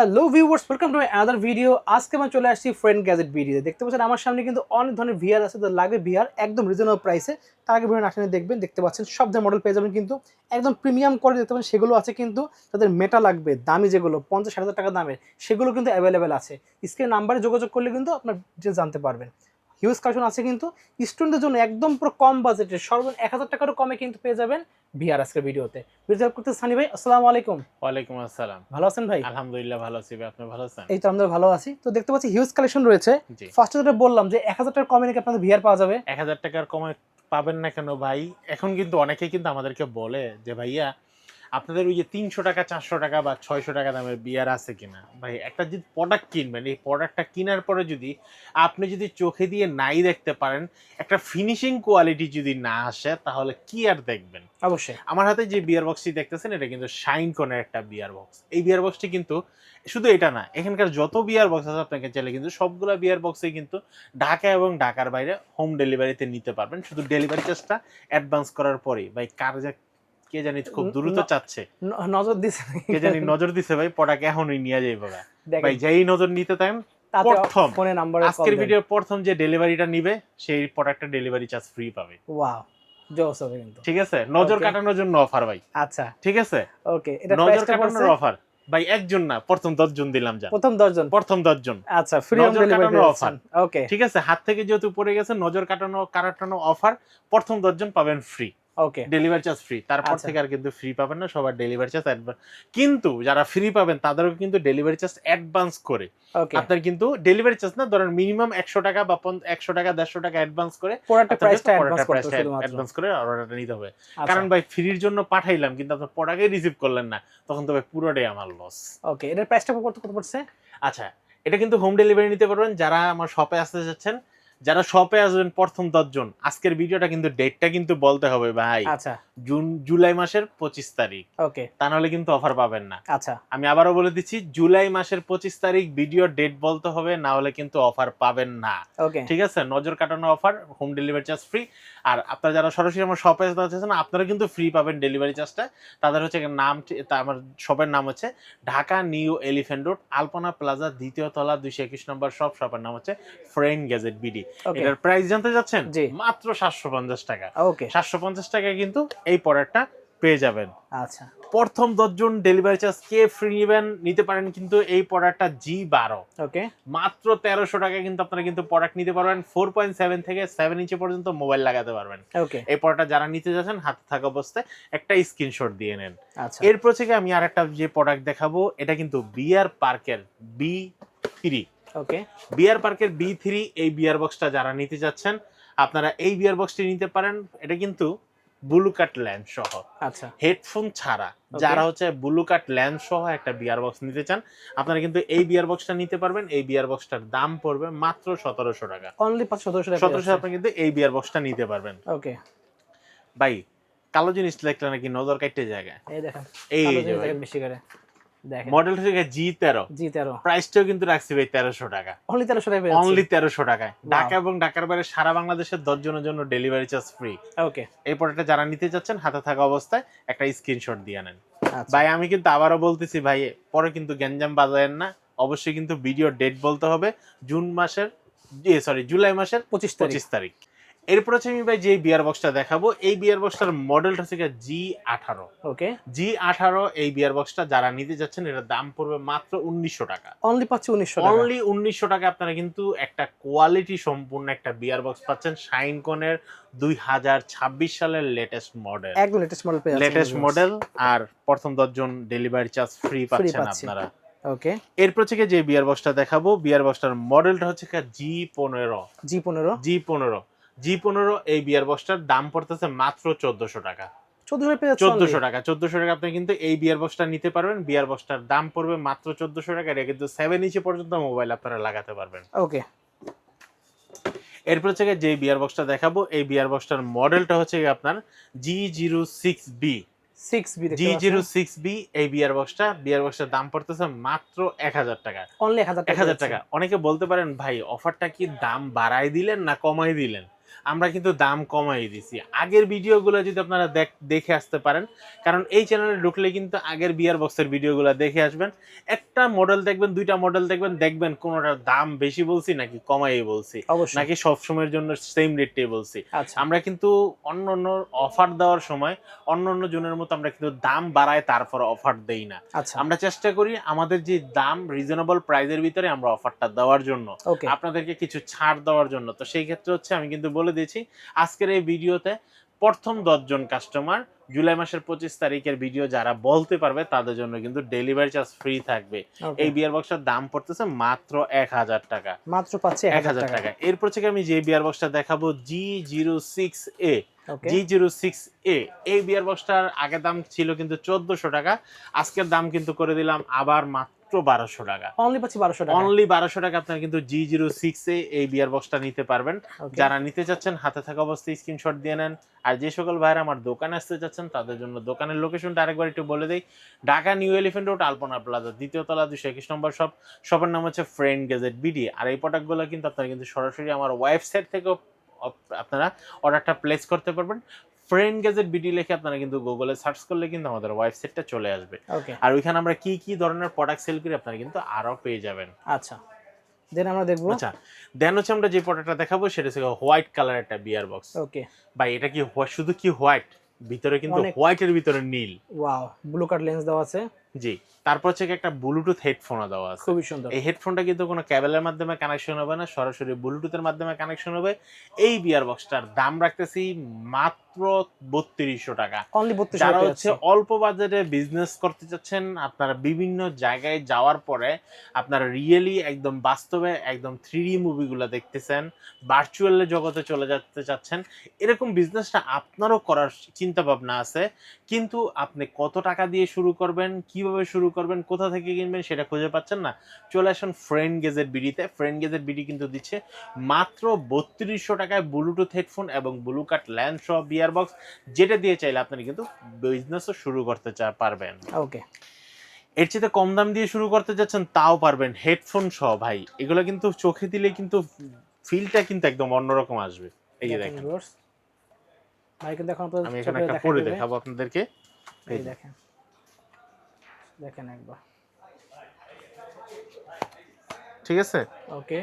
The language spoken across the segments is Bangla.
Hello viewers, welcome to my another video. আজকে আমি চলে আসছি ফ্রেন্ড গ্যাজেট ভিডিওতে। দেখতে পাচ্ছেন আমার সামনে কিন্তু অনেক ধরনের ভিআর আছে, তো লাগবে ভিআর একদম রিজনেবল প্রাইসে। তার আগে ভিডিও আসলে দেখবেন, দেখতে পাচ্ছেন সব ধরনের মডেল পেয়ে যাবেন, কিন্তু একদম প্রিমিয়াম কোয়ালিটি দেখতে পাচ্ছেন সেগুলো আছে, কিন্তু তাদের মেটা লাগবে দামি যেগুলো 50-60 হাজার টাকা দামের সেগুলো কিন্তু অ্যাভেলেবেল আছে। স্ক্রিন নাম্বারে যোগাযোগ করলে কিন্তু আপনার ডিটেলস জানতে পারবেন। হিউজ কালেকশন আছে, কিন্তু স্টুডেন্টদের জন্য একদম পুরো কম বাজেটে সর্বোচ্চ 1000 টাকারও কমে কিন্তু পেয়ে যাবেন ভিআর আজকের ভিডিওতে। ভিডিও করতে সানি ভাই, আসসালামু আলাইকুম। ওয়ালাইকুম আসসালাম। ভালো আছেন ভাই? আলহামদুলিল্লাহ ভালো আছি ভাই, আপনি ভালো আছেন? এই তো আমরা ভালো আছি। তো দেখতে পাচ্ছি হিউজ কালেকশন রয়েছে। জি। ফার্স্টে যেটা বললাম যে 1000 টাকার কমে নাকি আপনাদের ভিআর পাওয়া যাবে। ১,০০০ টাকার কমে পাবেন না কেন ভাই? এখন কিন্তু অনেকেই কিন্তু আমাদেরকে বলে যে ভাইয়া আপনাদের ওই যে ৩০০ টাকা ৪০০ টাকা বা ৬০০ টাকা দামের বিয়ার আছে কিনা? ভাই একটা যদি প্রোডাক্ট কিনবেন, এই প্রোডাক্টটা কেনার পরে যদি আপনি যদি চোখে দিয়ে নাই দেখতে পারেন, একটা ফিনিশিং কোয়ালিটি যদি না আসে তাহলে কি আর দেখবেন? অবশ্যই। আমার হাতে যে বিয়ার বক্সটি দেখতেছেন এটা কিন্তু শাইন কোনের একটা বিয়ার বক্স। এই বিয়ার বক্সটি কিন্তু শুধু এটা না, এখানকার যত বিয়ার বক্স আছে আপনাকে চাইলে কিন্তু সবগুলা বিয়ার বক্সই কিন্তু ঢাকা এবং ঢাকার বাইরে হোম ডেলিভারিতে নিতে পারবেন। শুধু ডেলিভারি চার্জটা অ্যাডভান্স করার পরেই। ভাই কার যে কে জানি খুব দ্রুত চাচ্ছে, নজর দিছে কে জানি নজর দিছে ভাই প্রোডাক্ট এখনই নিয়ে যাইব গা। ভাই দেখেন, যেই নজর নিতে চান তাতে প্রথম ফোনে নাম্বারে কল আজকের দেন। ভিডিওর প্রথম যে ডেলিভারিটা নিবে সেই প্রোডাক্টটা ডেলিভারি চার্জ ফ্রি পাবে। ওয়াও, জোস হবে কিন্তু। ঠিক আছে? নজর Okay. কাটানোর জন্য অফার ভাই। আচ্ছা, ঠিক আছে? ওকে। এটা নজর প্রাইসটা পড়ছে কাটানোর অফার। ভাই একজন না, প্রথম ১০ জন দিলাম যান। প্রথম 10 জন। প্রথম ১০ জন। আচ্ছা, ফ্রি হোম নজর ডেলিভারি কাটানোর দিচ্ছেন। অফার। ওকে, ঠিক আছে? হাত থেকে যেহেতু পড়ে গেছে নজর কাটানো অফার। প্রথম ১০ জন পাবেন free. Okay. Delivery charge free. তারপর আচ্ছা, থেকে আর কিন্তু ফ্রি পাবেন না। সবার ডেলিভারি চার্জ কিন্তু যারা ফ্রি পাবেন তাদেরও কিন্তু ডেলিভারি চার্জ অ্যাডভান্স করে ওকে। আপনার কিন্তু ডেলিভারি চার্জ না, ধরেন মিনিমাম ১০০ টাকা বা ১০০ টাকা ১৫০ টাকা অ্যাডভান্স করে প্রোডাক্টের আপনার প্রাইসটা অ্যাডভান্স প্রোডাক্টের করতে প্রাইসটা শুধুমাত্র। অ্যাডভান্স করে অর্ডারটা নিতে হবে। আচ্ছা, কারণ ভাই ফ্রির জন্য পাঠাইলাম কিন্তু আপনার প্রোডাক্টই রিসিভ করলেন না। তখন তো ভাই পুরোটাই আমার লস। ওকে। এটার প্রাইসটা কত কত পড়ছে? আচ্ছা, এটা কিন্তু হোম ডেলিভারি নিতে পারবেন যারা আমার শপে আসতে চাচ্ছেন। যারা শপে আসবেন প্রথম ১০ জন, আজকের ভিডিওটা কিন্তু ডেটটা কিন্তু বলতে হবে ভাই। আচ্ছা, জুলাই মাসের ২৫ তারিখ। ওকে। তা নাহলে কিন্তু অফার পাবেন না। আচ্ছা, আমি আবারও বলে দিচ্ছি, জুলাই মাসের ২৫ তারিখ ভিডিওর ডেট বলতে হবে, না হলে কিন্তু অফার পাবেন না। ওকে। ঠিক আছে? নজর কাটানো offer, home delivery charge free. আর আপনারা যারা সরাসরি আমার শপে আসতে চাচ্ছেন আপনারা কিন্তু ফ্রি পাবেন ডেলিভারি চার্জটা। তাদের হচ্ছে নাম, আমার শপের নাম হচ্ছে ঢাকা নিউ এলিফ্যান্ট রোড, আলপনা প্লাজা, ২য় তলা, ২২১ নম্বর শপ। শপের নাম হচ্ছে ফ্রেন্ড গ্যাজেট বিডি। ওকে। এটার প্রাইস জানতে যাচ্ছেন? জি। মাত্র ৭৫০ টাকা। ওকে। ৭৫০ টাকায় কিন্তু এই প্রোডাক্টটা পেয়ে যাবেন। আচ্ছা, প্রথম ১০ জন ডেলিভারি চার্জ কে ফ্রি নিবেন নিতে পারেন কিন্তু এই প্রোডাক্টটা G12 ওকে। মাত্র ১৩০০ টাকায় কিন্তু আপনারা কিন্তু প্রোডাক্ট নিতে পারবেন। 4.7 থেকে 7 ইঞ্চি পর্যন্ত মোবাইল লাগাতে পারবেন। ওকে। এই প্রোডাক্টটা যারা নিতে যাচ্ছেন হাতে থাকা অবস্থায় একটা স্ক্রিনশট দিয়ে নেন। আচ্ছা, এরপর থেকে আমি আরেকটা যে প্রোডাক্ট দেখাবো এটা কিন্তু বিয়ার পার্কের B3। ওকে। বিয়ার পার্কের B3 এই বিয়ার বক্সটা যারা নিতে যাচ্ছেন আপনারা এই বিয়ার বক্সটি নিতে পারেন। এটা কিন্তু ব্লু কাট ল্যাম্প সহ, আচ্ছা, হেডফোন ছাড়া। Okay. যারা হচ্ছে ব্লু কাট ল্যাম্প সহ একটা বিয়ার বক্স নিতে চান আপনারা কিন্তু এই বিয়ার বক্সটা নিতে পারবেন। এই বিয়ার বক্সটার দাম পড়বে মাত্র ১৭০০ টাকা। অনলি ৫১৭ টাকা। ১৭০০ আপনি কিন্তু এই বিয়ার বক্সটা নিতে পারবেন। ওকে। ভাই কালো জিনিস দেখলে নাকি নজর কাটতে জায়গায়। এই দেখেন, এই কালো যে জিনিস ভাই দেখেন বেশি করে। দেখেন, মডেল থেকে G13, জি13 প্রাইসটাও কিন্তু রাখছি ভাই ১৩০০ টাকা। অনলি 1300 টাকা পেয়ে যাচ্ছি। অনলি ১৩০০ টাকায়। Wow. ঢাকা এবং ঢাকার বাইরে সারা বাংলাদেশের ১০ জনের জন্য ডেলিভারি চার্জ ফ্রি। ওকে। এই প্রোডাক্টটা যারা নিতে যাচ্ছেন হাতে থাকা অবস্থায় একটা স্ক্রিনশট দিয়ে নেন। আচ্ছা, ভাই আমি কিন্তু আবারও বলতেছি ভাই, পরে কিন্তু গ্যাঞ্জাম বাজায়েন না। অবশ্যই কিন্তু ভিডিও ডেট বলতে হবে জুলাই মাসের 25 তারিখ। ২৫ তারিখ। এরপর হচ্ছে আমি ভাই যে বিয়ার বক্সটা দেখাবো এই বিয়ার বক্সটার মডেলটা হচ্ছে G18। ওকে। G18 এই বিয়ার বক্সটা যারা নিতে যাচ্ছেন এটার দাম পড়বে মাত্র ১৯০০ টাকা। অনলি পাচ্ছি 1900 টাকা। অনলি ১৯০০ টাকা আপনারা কিন্তু একটা কোয়ালিটি সম্পূর্ণ একটা বিয়ার বক্স পাচ্ছেন। শাইনকনের ২০২৬ সালের লেটেস্ট মডেল। একদম লেটেস্ট মডেল পেয়ে যাচ্ছেন। Latest model. আর প্রথম ১০ জন ডেলিভারি চার্জ ফ্রি পাচ্ছেন পাচ্ছি। আপনারা। ওকে। এরপর থেকে যে বিয়ার বক্সটা দেখাবো বিয়ার বক্সটার মডেলটা হচ্ছে G15। জি15। জি15 এই বিয়ার বক্সটার দাম পড়তেছে মাত্র ১৪০০ টাকা। 1400 পেয়ে যাচ্ছে। ১৪০০ টাকা। ১৪০০ টাকা আপনি কিন্তু এই বিয়ার বক্সটা নিতে পারবেন। বিয়ার বক্সটার দাম পড়বে মাত্র ১৪০০ টাকা। এটা কিন্তু 7 ইঞ্চি পর্যন্ত মোবাইল আপনারা লাগাতে পারবেন। ওকে। এরপর থেকে যে বিয়ার বক্সটা দেখাবো এই বিয়ার বক্সটার মডেলটা হচ্ছে আপনার G06B। 6B দেখতে পাচ্ছেন। G06B এই বিয়ার বক্সটার দাম পড়তেছে মাত্র ১০০০ টাকা। অনলি 1000 টাকা। ১০০০ টাকা। অনেকে বলতে পারেন ভাই অফারটা কি দাম বাড়ায় দিলেন না কমায় দিলেন? আমরা কিন্তু দাম কমাই দিছি। আগের ভিডিওগুলো যদি আপনারা দেখে আসতে পারেন, কারণ এই চ্যানেলে ঢুকলে কিন্তু আগের বিয়ার বক্সের ভিডিওগুলো দেখে আসবেন। একটা মডেল দেখবেন, দুইটা মডেল দেখবেন কোনোটার দাম বেশি বলছি নাকি কমাই বলছি, অবশ্যই। নাকি সব সময়ের জন্য সেম রেটটাই বলছি। আচ্ছা আমরা কিন্তু অন্য অফার দেওয়ার সময় অন্য জনের মতো আমরা কিন্তু দাম বাড়ায় তারপর অফার দেই না। আচ্ছা আমরা চেষ্টা করি আমাদের যে দাম রিজনেবল প্রাইসের ভিতরে আমরা অফারটা দেওয়ার জন্য, ওকে আপনাদেরকে কিছু ছাড় দেওয়ার জন্য। তো সেই ক্ষেত্রে হচ্ছে আমি কিন্তু বলে দিয়েছি আজকের এই ভিডিওতে প্রথম 10 জন কাস্টমার জুলাই মাসের 25 তারিখের ভিডিও যারা বলতে পারবে তাদের জন্য কিন্তু ডেলিভারি চার্জ ফ্রি থাকবে। ওকে এই বিয়ার বক্সটার দাম পড়তেছে মাত্র 1000 টাকা, মাত্র পাচ্ছি 1000 টাকা। এরপর থেকে আমি যে বিয়ার বক্সটা দেখাবো G06A, ওকে G06A, এই বিয়ার বক্সটার আগের দাম ছিল কিন্তু 1400 টাকা, আজকের দাম কিন্তু করে দিলাম আবার মাত্র 1200 টাকা। অনলি পাচ্ছি 1200 টাকা। অনলি 1200 টাকা আপনারা কিন্তু G06A এই বিয়ার বক্সটা নিতে পারবেন। Okay. যারা নিতে চাচ্ছেন হাতে থাকা অবস্থায় স্ক্রিনশট দিয়ে নেন। আর যে সকল ভাইরা আমার দোকানে আসতে চাচ্ছেন তাদের জন্য দোকানের লোকেশনটা আরেকবার একটু বলে দেই। ঢাকা নিউ এলিফ্যান্ট রোড, আলপনা প্লাজা, দ্বিতীয় তলা, 221 নম্বর শপ। শপের নাম হচ্ছে ফ্রেন্ড গ্যাজেট বিডি। আর এই প্রোডাক্টগুলো কিন্তু আপনারা কিন্তু সরাসরি আমার ওয়েবসাইট থেকেও আপনারা অর্ডারটা প্লেস করতে পারবেন। ফ্রেন্ড গ্যাজেট বিডি লিখে আপনারা কিন্তু গুগলে সার্চ করলে কিন্তু আমাদের ওয়েবসাইটটা চলে আসবে। ওকে আর ওইখানে আমরা কি কি ধরনের প্রোডাক্ট সেল করি আপনারা কিন্তু আরো পেয়ে যাবেন। আচ্ছা দেন আমরা দেখবো। আচ্ছা দেন হচ্ছে আমরা যে প্রোডাক্টটা দেখাবো সেটা হচ্ছে হোয়াইট কালার একটা বিয়ার বক্স। ওকে ভাই এটা কি শুধু কি হোয়াইট, ভিতরে কিন্তু অনেক- হোয়াইটের ভিতরে নীল। ওয়াও ব্লু কাট লেন্স দেওয়া আছে, জি, তারপর হচ্ছে কি একটা ব্লুটুথ হেডফোন দেওয়া আছে। খুবই সুন্দর। এই হেডফোনটা কিন্তু কোনো কেবলের মাধ্যমে কানেকশন হবে না, সরাসরি ব্লুটুথের মাধ্যমে কানেকশন হবে। এই বিয়ার বক্সটার দাম রাখতেছি মাত্র 3200 টাকা। অনলি 3200 যারা টাকা হচ্ছে অল্প বাজেটে বিজনেস করতে চাচ্ছেন, আপনারা বিভিন্ন জায়গায় যাওয়ার পরে আপনারা রিয়েলি একদম বাস্তবে একদম 3D মুভিগুলো দেখতেছেন, ভার্চুয়াল জগতে চলে যেতে চাচ্ছেন, এরকম বিজনেসটা আপনারও করার চিন্তা ভাবনা আছে, কিন্তু আপনি কত টাকা দিয়ে শুরু করবেন, কিভাবে শুরু করবেন, কোথা থেকে কিনবেন সেটা খুঁজে পাচ্ছেন না, চলে আসুন ফ্রেন্ড গেজেট বিডিতে। ফ্রেন্ড গেজেট বিডি কিন্তু দিচ্ছে মাত্র 3200 টাকায় ব্লুটুথ হেডফোন এবং ব্লু কাট ল্যান্ড সহ বিয়ার বক্স, যেটা দিয়ে চাইলে আপনি কিন্তু বিজনেসও শুরু করতে পারবেন। ওকে এর চেয়ে কম দাম দিয়ে শুরু করতে যাচ্ছেন তাও পারবেন, হেডফোন সহ। ভাই এগুলো কিন্তু চোখে দিলে কিন্তু ফিলটা কিন্তু একদম অন্যরকম আসবে। এই যে দেখেন, ভাই কিন্তু এখন আপনাদের আমি এখানে চোখে একটা দেখাই পরে দেবে। দেখাবো আপনাদেরকে। এই দেখেন দেখেন একবার, ঠিক আছে, ওকে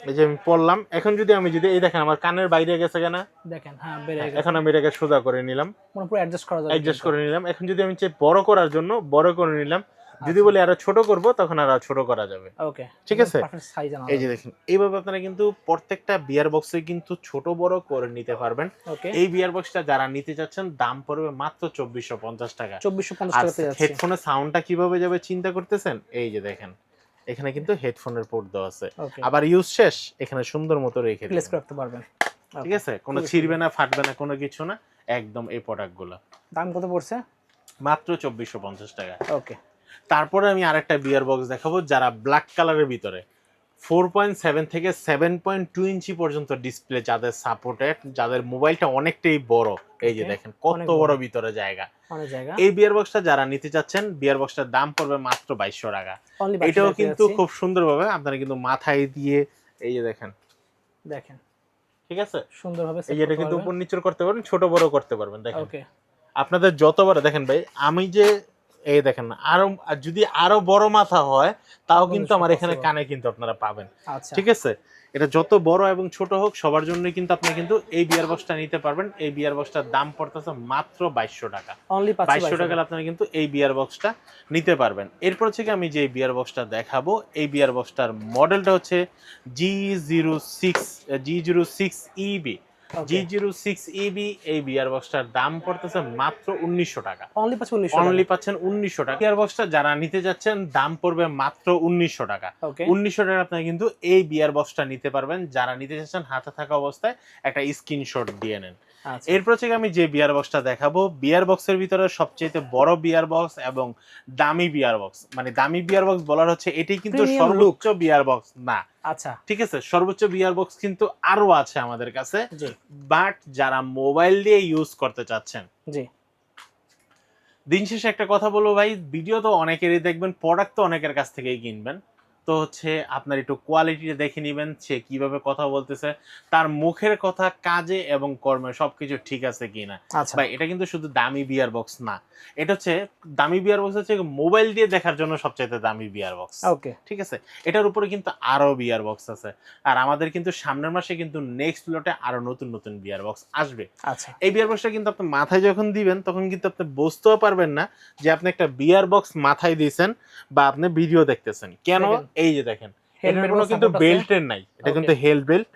এই যে আমি পড়লাম। এখন আমি যদি এই দেখেন আমার কানের বাইরে গেছে কেন, দেখেন হ্যাঁ বেড়ে গেছে, এখন আমি এটাকে সোজা করে নিলাম, পুরো অ্যাডজাস্ট করা যাবে, অ্যাডজাস্ট করে নিলাম। এখন যদি আমি চাই বড় করার জন্য বড় করে নিলাম, যদি বলি আরো ছোট করব তখন আরো ছোট করা যাবে। ওকে ঠিক আছে, পারফেক্ট সাইজ আনা এই যে দেখেন এইভাবে আপনারা কিন্তু প্রত্যেকটা বিয়ার বক্সে কিন্তু ছোট বড় করে নিতে পারবেন। ওকে এই বিয়ার বক্সটা যারা নিতে চাচ্ছেন দাম পড়বে মাত্র 2450 টাকা। 2450 আর টাকাতে যাচ্ছে। হেডফোনের সাউন্ডটা কিভাবে যাবে চিন্তা করতেছেন? এই যে দেখেন এখানে কিন্তু হেডফোনের পোর্ট দেওয়া আছে, ওকে আবার ইউজ শেষ এখানে সুন্দর মতো রেখে প্লেস দিবেন। করতে পারবেন, ঠিক আছে, কোনো ছিড়বে না, ফাটবে না, কোনো কিছু না, একদম এই প্রোডাক্টগুলো দাম কত পড়ছে? মাত্র 2450 টাকা। ওকে তারপরে আমি আরেকটা বিয়ার বক্স দেখাবো যারা ব্ল্যাক কালারের ভিতরে 4.7 থেকে 7.2 ইঞ্চি পর্যন্ত ডিসপ্লে যাদের সাপোর্টেড, যাদের মোবাইলটা অনেকটাই বড়, এই যে Okay, দেখেন কত অনেক বড় বড়। ভিতরে জায়গা। অনেক জায়গা, এই বিয়ার বক্সটা যারা নিতে চাচ্ছেন বিয়ার বক্সটার দাম পড়বে মাত্র 2200 টাকা। অনলি এটাও কিন্তু খুব সুন্দরভাবে আপনারা কিন্তু মাথায় দিয়ে এই যে দেখেন, দেখেন ঠিক আছে, সুন্দরভাবে এই যে এটা কিন্তু উপর নিচে করতে পারবেন, ছোট বড় করতে পারবেন। দেখেন ওকে আপনাদের যত বড় দেখেন ভাই, আমি যে এই দেখেন আরো যদি আরো বড় মাথা হয় তাও কিন্তু আমার এখানে কানে কিন্তু আপনারা পাবেন। আচ্ছা ঠিক আছে, এটা যত বড় এবং ছোট হোক সবার জন্য কিন্তু আপনি কিন্তু এই বিয়ার বক্সটা নিতে পারবেন। এই বিয়ার বক্সটার দাম পড়তেছে মাত্র 2200 টাকা। অনলি 2200 টাকা আপনারা কিন্তু এই বিয়ার বক্সটা নিতে পারবেন। এরপর থেকে আমি যে বিয়ার বক্সটা দেখাবো, এই বিয়ার বক্সটার মডেলটা হচ্ছে G06EB। G06EB এই বিয়ার বক্সটার দাম পড়তেছে মাত্র 1900 টাকা। অনলি অনলি পাচ্ছেন 1900 টাকা। বিয়ার বক্সটা যারা নিতে যাচ্ছেন দাম পড়বে মাত্র 1900 টাকা। ওকে 1900 টাকা আপনারা কিন্তু এই বিয়ার বক্সটা নিতে পারবেন। যারা নিতে যাচ্ছেন হাতে থাকা অবস্থায় একটা স্ক্রিনশট দিয়ে নেন। আচ্ছা এরপর থেকে আমি যে বিয়ার বক্সটা দেখাবো, বিয়ার বক্সের ভিতরে সবচেয়ে বড় বিয়ার বক্স এবং দামি বিয়ার বক্স, মানে দামি বিয়ার বক্স বলার হচ্ছে এটি কিন্তু Premium সর্বোচ্চ বিয়ার বক্স না, আচ্ছা ঠিক আছে, সর্বোচ্চ বিয়ার বক্স কিন্তু আরো আছে আমাদের কাছে, জি বাট যারা মোবাইল দিয়ে ইউজ করতে চাচ্ছেন। জি দিন শেষে একটা কথা বলবো ভাই, ভিডিও তো অনেকেরই দেখবেন, প্রোডাক্ট তো অনেকের কাছ থেকেই কিনবেন, তো হচ্ছে আপনার একটু কোয়ালিটিটা দেখে নেবেন, সে কিভাবে কথা বলতেছে, তার মুখের কথা, কাজে এবং কর্মে সবকিছু ঠিক আছে কিনা। আচ্ছা। ভাই এটা কিন্তু শুধু দামি বিয়ার বক্স না, এটা হচ্ছে দামি বিয়ার বক্স হচ্ছে মোবাইল দিয়ে দেখার জন্য সবচাইতে দামি বিয়ার বক্স। ওকে। ঠিক আছে, এটার উপরে কিন্তু আরো বিয়ার বক্স আছে, আর আমাদের কিন্তু সামনের মাসে কিন্তু নেক্সট লটে আরো নতুন নতুন বিয়ার বক্স আসবে। আচ্ছা। এই বিয়ার বক্সটা কিন্তু আপনি মাথায় যখন দিবেন তখন কিন্তু আপনি বুঝতেও পারবেন না যে আপনি একটা বিয়ার বক্স মাথায় দিয়েছেন বা আপনি ভিডিও দেখতেছেন। কেন? দেখেন। এই যে দেখেন, এটার হেলমেট কোনো কিন্তু সাপোর্ট আছে। বেল্টের নাই, এটা ওকে। কিন্তু হেল বেল্ট।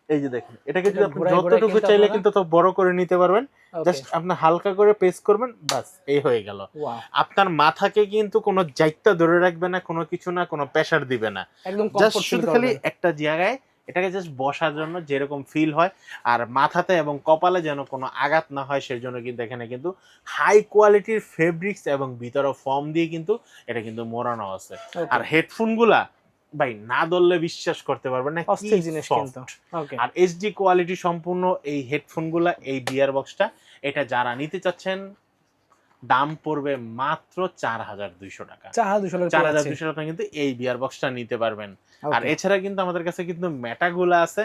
এই যে দেখেন, এটাকে যদি এটা আপনি ঘুরাই ঘুরাই যতটুকু কিন্তু চাইলে আপনারা কিন্তু তত বড় করে নিতে পারবেন। ওকে। জাস্ট আপনি হালকা করে প্রেস করবেন, বাস এই হয়ে গেল। ওয়াও। আপনার মাথাকে কিন্তু কোনো জাইত্যা ধরে রাখবে না, কোনো কিছু না, কোনো প্রেসার দিবে না। একদম জাস্ট কমফোর্ট ফিল শুধু খালি করবেন। একটা জায়গায় এটাকে জাস্ট বসার জন্য যেরকম ফিল হয়, আর মাথাতে এবং কপালে যেন কোনো আঘাত না হয় সেই জন্য কিন্তু এখানে কিন্তু হাই কোয়ালিটির ফেব্রিক্স এবং ভিতরে ফর্ম দিয়ে কিন্তু এটা কিন্তু মোড়ানো আছে। ওকে। আর হেডফোনগুলা ভাই না ধরলে বিশ্বাস করতে পারবেন না কি অস্থির জিনিস সফট। কিন্তু। ওকে। আর এইচডি কোয়ালিটি সম্পূর্ণ এই হেডফোনগুলা, এই বিয়ার বক্সটা, এটা যারা নিতে চাচ্ছেন দাম পড়বে মাত্র 4200 টাকা। 4200 টাকা আছে। 4200 টাকা কিন্তু এই বিয়ার বক্সটা নিতে পারবেন। আর ওকে। এছাড়া কিন্তু আমাদের কাছে কিন্তু মেটাগুলা আছে।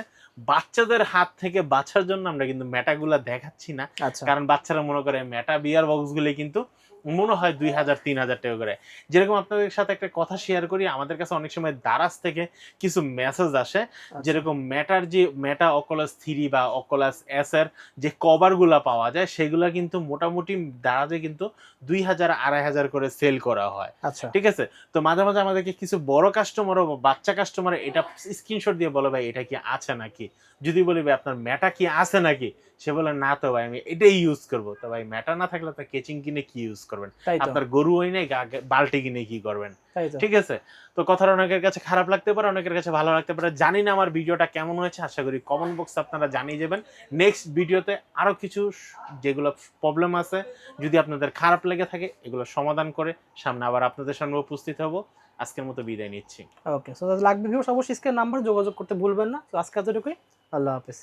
বাচ্চাদের হাত থেকে বাঁচার জন্য আমরা কিন্তু মেটাগুলা দেখাচ্ছি না। আচ্ছা। কারণ বাচ্চারা মনে করে মেটা বিয়ার বক্সগুলি কিন্তু মনে হয় 2000-3000 টাকা করে। যেরকম আপনাদের সাথে একটা কথা শেয়ার করি, আমাদের কাছে অনেক সময় দারাজ থেকে কিছু মেসেজ আসে, আচ্ছা। যেরকম মেটার যে মেটা অকুলাস 3 বা অকুলাস এস এর যে কভারগুলা পাওয়া যায় সেগুলা কিন্তু মোটামুটি দারাজে কিন্তু 2000-2500 করে সেল করা হয়। আচ্ছা। ঠিক আছে? তো মাঝে মাঝে আমাদেরকে কিছু বড় কাস্টমারও বা বাচ্চা কাস্টমার এটা স্ক্রিনশট দিয়ে বলে, ভাই এটা কি আছে নাকি? যদি বলি ভাই আপনার মেটা কি আছে নাকি? সে বলে না তো ভাই আমি এটাই ইউজ করব। তো ভাই মেটা না থাকলে তো কেচিং কিনে কি ইউজ করবেন? তাই তো। আপনার গরু হয় নাই বাল্টি কিনে কি করবেন? তাই তো। ঠিক আছে? তো কথাটা অনেকের কাছে খারাপ লাগতে পারে, অনেকের কাছে ভালো লাগতে পারে। জানি না আমার ভিডিওটা কেমন হয়েছে। আশা করি কমেন্ট বক্সে আপনারা জানিয়ে যাবেন। নেক্সট ভিডিওতে আরো কিছু যেগুলো প্রবলেম আছে, যদি আপনাদের খারাপ লেগে থাকে এগুলো সমাধান করে সামনে আবার আপনাদের সামনে উপস্থিত হব। আজকের মতো বিদায় নিচ্ছি। ওকে। সো লাগবে ভিউয়ার্স অবশ্যই স্ক্রিন নাম্বার যোগাযোগ করতে ভুলবেন না। তো আজকে এতটুকুই। আল্লাহ হাফেজ।